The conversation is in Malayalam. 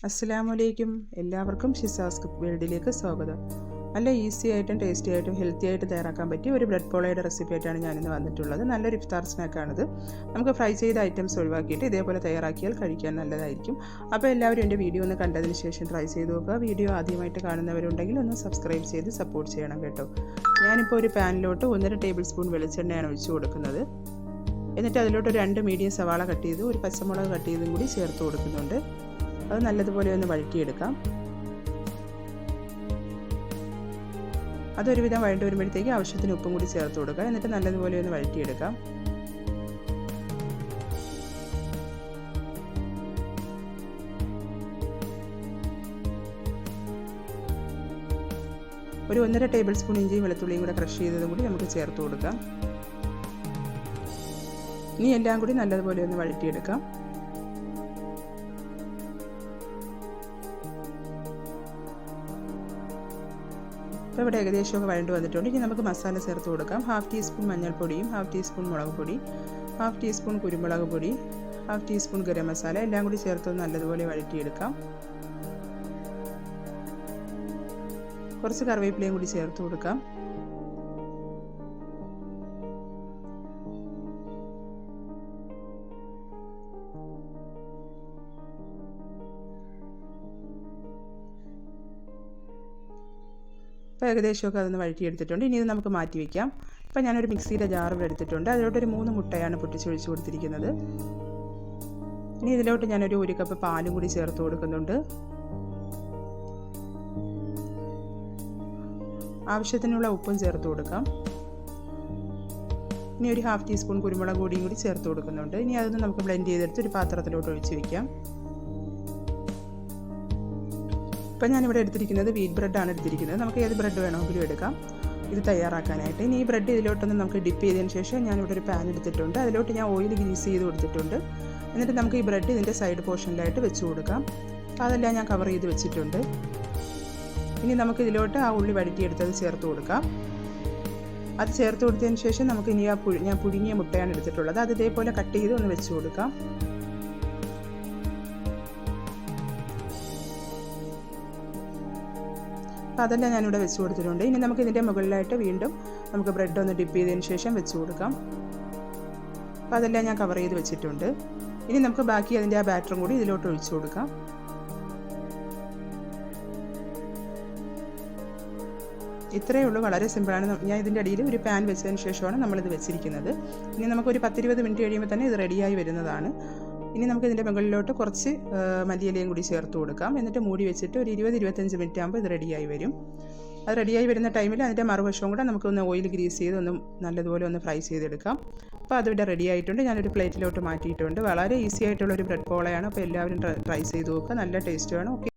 അസ്സലാമലൈക്കും. എല്ലാവർക്കും ഷിസാസ് കുക്ക് വേൾഡിലേക്ക് സ്വാഗതം. നല്ല ഈസി ആയിട്ടും ടേസ്റ്റി ആയിട്ടും ഹെൽത്തി ആയിട്ട് തയ്യാറാക്കാൻ പറ്റിയ ഒരു ബ്രെഡ് പോളയുടെ റെസിപ്പി ആയിട്ടാണ് ഞാനിന്ന് വന്നിട്ടുള്ളത്. നല്ലൊരു ഇഫ്താർ സ്നാക്കാണിത്. നമുക്ക് ഫ്രൈ ചെയ്ത ഐറ്റംസ് ഒഴിവാക്കിയിട്ട് ഇതേപോലെ തയ്യാറാക്കിയാൽ കഴിക്കാൻ നല്ലതായിരിക്കും. അപ്പോൾ എല്ലാവരും എൻ്റെ വീഡിയോ ഒന്ന് കണ്ടതിന് ശേഷം ട്രൈ ചെയ്ത് നോക്കുക. വീഡിയോ ആദ്യമായിട്ട് കാണുന്നവരുണ്ടെങ്കിൽ ഒന്ന് സബ്സ്ക്രൈബ് ചെയ്ത് സപ്പോർട്ട് ചെയ്യണം കേട്ടോ. ഞാനിപ്പോൾ ഒരു പാനിലോട്ട് 1.5 ടേബിൾ സ്പൂൺ വെളിച്ചെണ്ണയാണ് ഒഴിച്ചു കൊടുക്കുന്നത്. എന്നിട്ട് അതിലോട്ട് 2 മീഡിയം സവാള കട്ട് ചെയ്ത് ഒരു പച്ചമുളക് കട്ട് ചെയ്തും കൂടി ചേർത്ത് കൊടുക്കുന്നുണ്ട്. അത് നല്ലതുപോലെ ഒന്ന് വഴറ്റിയെടുക്കാം. അതൊരുവിധം വഴണ്ടി വരുമ്പോഴത്തേക്ക് ആവശ്യത്തിന് ഉപ്പും കൂടി ചേർത്ത് കൊടുക്കുക. എന്നിട്ട് നല്ലതുപോലെ ഒന്ന് വഴറ്റിയെടുക്കാം. ഒരു 1.5 ടേബിൾ സ്പൂൺ ഇഞ്ചിയും വെളുത്തുള്ളിയും കൂടെ ക്രഷ് ചെയ്തതും കൂടി നമുക്ക് ചേർത്ത് കൊടുക്കാം. ഇനി എല്ലാം കൂടി നല്ലതുപോലെ ഒന്ന് വഴറ്റിയെടുക്കാം. അപ്പോൾ ഇവിടെ ഏകദേശമൊക്കെ വഴണ്ട് വന്നിട്ടുണ്ട്. ഇനി നമുക്ക് മസാല ചേർത്ത് കൊടുക്കാം. 1/2 ടീസ്പൂൺ മഞ്ഞൾപ്പൊടിയും 1/2 ടീസ്പൂൺ മുളക് പൊടി, 1/2 ടീസ്പൂൺ കുരുമുളക് പൊടി, 1/2 ടീസ്പൂൺ ഗരം മസാല എല്ലാം കൂടി ചേർത്ത് നല്ലതുപോലെ വഴറ്റിയെടുക്കാം. കുറച്ച് കറിവേപ്പിലയും കൂടി ചേർത്ത് കൊടുക്കാം. അപ്പോൾ ഏകദേശമൊക്കെ അതൊന്ന് വഴറ്റിയെടുത്തിട്ടുണ്ട്. ഇനി ഇത് നമുക്ക് മാറ്റി വയ്ക്കാം. ഇപ്പോൾ ഞാനൊരു മിക്സിയുടെ ജാർ എടുത്തിട്ടുണ്ട്. അതിലോട്ടൊരു 3 മുട്ടയാണ് പൊട്ടിച്ചൊഴിച്ച് കൊടുത്തിരിക്കുന്നത്. ഇനി ഇതിലോട്ട് ഞാനൊരു 1 കപ്പ് പാലും കൂടി ചേർത്ത് കൊടുക്കുന്നുണ്ട്. ആവശ്യത്തിനുള്ള ഉപ്പും ചേർത്ത് കൊടുക്കാം. ഇനി ഒരു 1/2 ടീസ്പൂൺ കുരുമുളക് പൊടിയും കൂടി ചേർത്ത് കൊടുക്കുന്നുണ്ട്. ഇനി അതൊന്ന് നമുക്ക് ബ്ലെൻഡ് ചെയ്തെടുത്ത് ഒരു പാത്രത്തിലോട്ട് ഒഴിച്ച് വയ്ക്കാം. ഇപ്പം ഞാനിവിടെ എടുത്തിരിക്കുന്നത് വീറ്റ് ബ്രെഡാണ് എടുത്തിരിക്കുന്നത്. നമുക്ക് ഏത് ബ്രെഡ് വേണമെങ്കിലും എടുക്കാം ഇത് തയ്യാറാക്കാനായിട്ട്. ഇനി ഈ ബ്രെഡ് ഇതിലോട്ടൊന്ന് നമുക്ക് ഡിപ്പ് ചെയ്തതിന് ശേഷം ഞാനിവിടെ ഒരു പാൻ എടുത്തിട്ടുണ്ട്. അതിലോട്ട് ഞാൻ ഓയിൽ ഗ്രീസ് ചെയ്ത് കൊടുത്തിട്ടുണ്ട്. എന്നിട്ട് നമുക്ക് ഈ ബ്രെഡ് ഇതിൻ്റെ സൈഡ് പോർഷനിലായിട്ട് വെച്ച് കൊടുക്കാം. അതെല്ലാം ഞാൻ കവർ ചെയ്ത് വെച്ചിട്ടുണ്ട്. ഇനി നമുക്ക് ഇതിലോട്ട് ആ ഉള്ളി വഴറ്റിയെടുത്തത് ചേർത്ത് കൊടുക്കാം. അത് ചേർത്ത് കൊടുത്തതിന് ശേഷം നമുക്ക് ഇനി ഞാൻ പുഴുങ്ങിയ മുട്ടയാണ് എടുത്തിട്ടുള്ളത്. അത് ഇതേപോലെ കട്ട് ചെയ്ത് ഒന്ന് വെച്ച് കൊടുക്കാം. അപ്പോൾ അതെല്ലാം ഞാനിവിടെ വെച്ച് കൊടുത്തിട്ടുണ്ട്. ഇനി നമുക്ക് ഇതിൻ്റെ മുകളിലായിട്ട് വീണ്ടും നമുക്ക് ബ്രെഡ് ഒന്ന് ഡിപ്പ് ചെയ്തതിന് ശേഷം വെച്ച് കൊടുക്കാം. അപ്പോൾ അതെല്ലാം ഞാൻ കവർ ചെയ്ത് വെച്ചിട്ടുണ്ട്. ഇനി നമുക്ക് ബാക്കി അതിൻ്റെ ആ ബാറ്ററും കൂടി ഇതിലോട്ട് ഒഴിച്ചു കൊടുക്കാം. ഇത്രയേ ഉള്ളൂ, വളരെ സിമ്പിളാണ്. ഞാൻ ഇതിൻ്റെ അടിയിൽ ഒരു പാൻ വെച്ചതിന് ശേഷമാണ് നമ്മളിത് വെച്ചിരിക്കുന്നത്. ഇനി നമുക്കൊരു 10-20 മിനിറ്റ് കഴിയുമ്പോൾ തന്നെ ഇത് റെഡിയായി വരുന്നതാണ്. ഇനി നമുക്ക് ഇതിൻ്റെ മുകളിലോട്ട് കുറച്ച് മല്ലിയിലയും കൂടി ചേർത്ത് കൊടുക്കാം. എന്നിട്ട് മൂടി വെച്ചിട്ട് ഒരു 20-25 മിനിറ്റ് ആകുമ്പോൾ ഇത് റെഡിയായി വരും. അത് റെഡിയായി വരുന്ന ടൈമിൽ അതിൻ്റെ മറുവശവും കൂടെ നമുക്കൊന്ന് ഓയിൽ ഗ്രീസ് ചെയ്ത് ഒന്ന് നല്ലതുപോലെ ഒന്ന് ഫ്രൈ ചെയ്തെടുക്കാം. അപ്പോൾ അതിവിടെ റെഡി ആയിട്ടുണ്ട്. ഞാനൊരു പ്ലേറ്റിലോട്ട് മാറ്റിയിട്ടുണ്ട്. വളരെ ഈസി ആയിട്ടുള്ളൊരു ബ്രെഡ് പോളയാണ്. അപ്പോൾ എല്ലാവരും ട്രൈ ചെയ്ത് നോക്കുക. നല്ല ടേസ്റ്റുമാണ്. ഓക്കെ.